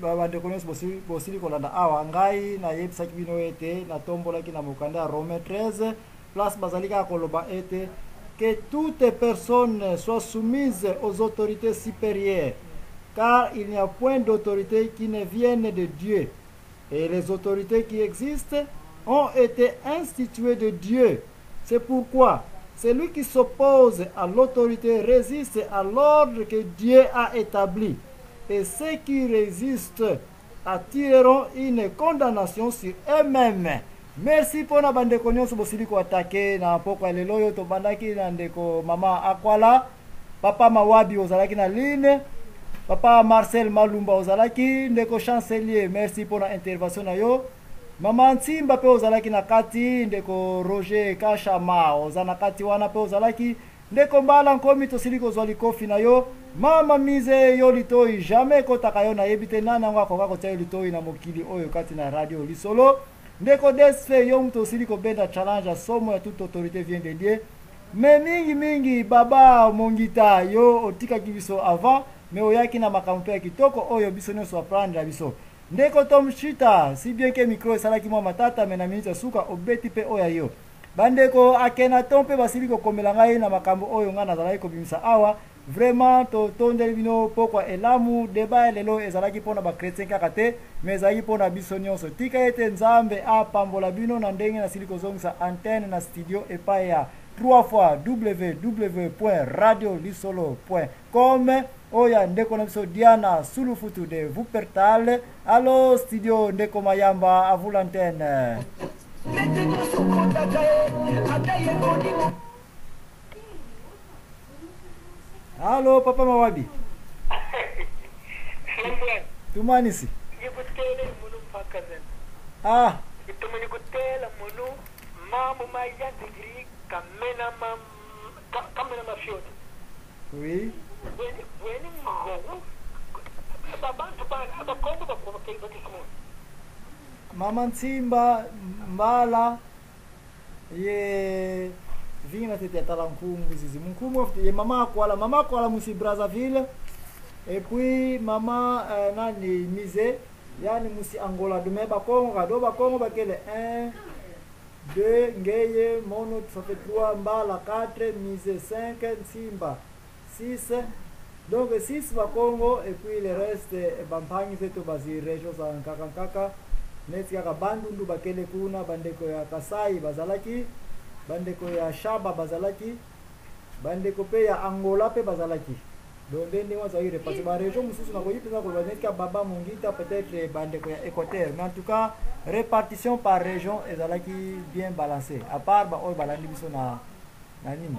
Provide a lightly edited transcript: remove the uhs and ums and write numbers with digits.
Bandekonos bosili kolanda awa ngai na yebisaki bino ete na tombolaki na mokanda Rome 13 place bazalika koloba ete que toutes personnes soient soumises aux autorités supérieures, car il n'y a point d'autorité qui ne vienne de Dieu, et les autorités qui existent ont été instituées de Dieu. C'est pourquoi celui qui s'oppose à l'autorité résiste à l'ordre que Dieu a établi. Et ceux qui résistent attireront une condamnation sur eux-mêmes. Merci pour la bande nyonso bosili ko attaquer na poko ya lelo yo to bandaki na ndeko mama Akwala, papa Mawabi ozalaki na line, papa Marcel Malumba ozalaki, ndeko chancelier, merci pour la intervention na yo. Mama Ntimba pe ozalaki na kati, ndeko Roger Kashama ozana kati wana pe ozalaki, ndeko mbala nkomi tosili ko zwali kofi na yo. Mama mize yo litoi jamais kotaka yo na yebite nana ngwa koka kotia litoi na mokili oyo kati na radio lisolo. Ndeko desfe yo mto sili ko benda challenge somo ya toute autorité vient de Dieu. Mais mingi baba mongita yo otika kibiso avant mais oyaki na makampo ya kitoko oyo biso nyonso apprendre biso. Ndeko tomshita si bien que micro esalaki mwa matata mais na minute suka obeti pe oya yo. Bandeko akena tompe basili ko komela ngai na makambo oyo ngana zalaki ko bimisa awa. Vraiment to tondeli bino pokwa elamu débat lelo ezalaki pona ba chrétien kaka te mais ezalaki pona biso nyonso tika ete nzambe apambola bino na ndenge na siliko zongisa antenne na studio epai ya 3 fois www.radiolisolo.com oya ndeko na biso Diana Sulufutu de Wuppertal. Allo studio ndeko Mayamba à vous l'antenne. Allo papa Mawabi. Tumanisi. Ah. Oui. Mama Ntimba mbala ye vinga tete talankungu zizi munkumu ye mama Akwala musi Brazzaville et puis mama nani mise yani musi Angola dume bakongo kado bakongo bakele 1 2 ngeye mono ça fait 3 mbala 4 mise 5 Ntimba 6 donc 6 bakongo et puis le reste bampangi zetu bazi région za nkaka neti ya bandundu bakele kuna bandeko ya Kasai bazalaki bandeko ya Shaba bazalaki bandeko pe ya Angola pe bazalaki donc ndenge wazaire parce que ba région mususu na koyipeza ko baneti ka baba mongita peut-être bandeko ya Équateur mais en tout cas répartition par région ezalaki bien balancée à part ba oy balandi biso na nini